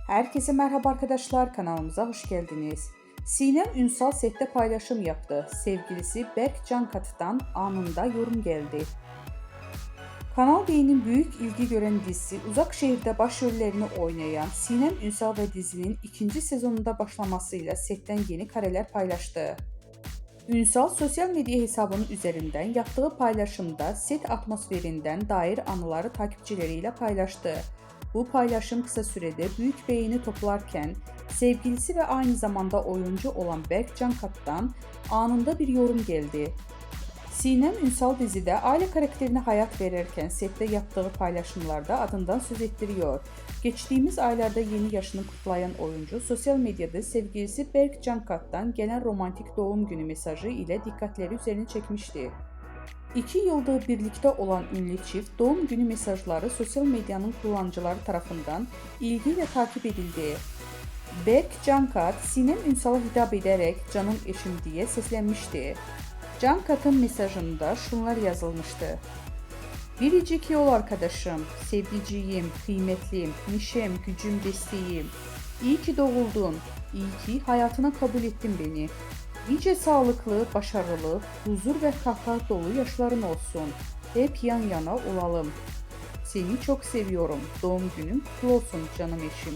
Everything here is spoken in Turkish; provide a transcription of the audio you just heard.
Herkese merhaba arkadaşlar, kanalımıza hoş geldiniz. Sinem Ünsal sette paylaşım yaptı. Sevgilisi Berk Cankatı'dan anında yorum geldi. Kanal D'nin büyük ilgi gören dizisi Uzak Şehir'de başrollerini oynayan Sinem Ünsal ve dizinin ikinci sezonunda başlamasıyla setten yeni kareler paylaştı. Ünsal sosyal medya hesabının üzerinden yaptığı paylaşımda set atmosferinden dair anıları takipçileriyle paylaştı. Bu paylaşım kısa sürede büyük beğeni toplarken sevgilisi ve aynı zamanda oyuncu olan Berk Cankat'tan anında bir yorum geldi. Sinem Ünsal dizide aile karakterine hayat verirken sette yaptığı paylaşımlarda adından söz ettiriyor. Geçtiğimiz aylarda yeni yaşını kutlayan oyuncu sosyal medyada sevgilisi Berk Cankat'tan gelen romantik doğum günü mesajı ile dikkatleri üzerine çekmişti. 2 yıldır birlikte olan ünlü çift doğum günü mesajları sosyal medyanın kullanıcıları tarafından ilgiyle takip edildi. Berk Cankat, Sinem Ünsal'a hitap ederek "canım eşim" diye seslenmişti. Cankat'ın mesajında şunlar yazılmıştı: "Biricik yol arkadaşım, sevgiciğim, kıymetlim, neşem, gücüm, desteğim. İyi ki doğuldun, iyi ki hayatına kabul ettin beni. Nice sağlıklı, başarılı, huzur ve kahkaha dolu yaşların olsun. Hep yan yana olalım. Seni çok seviyorum. Doğum günün kutlu olsun canım eşim."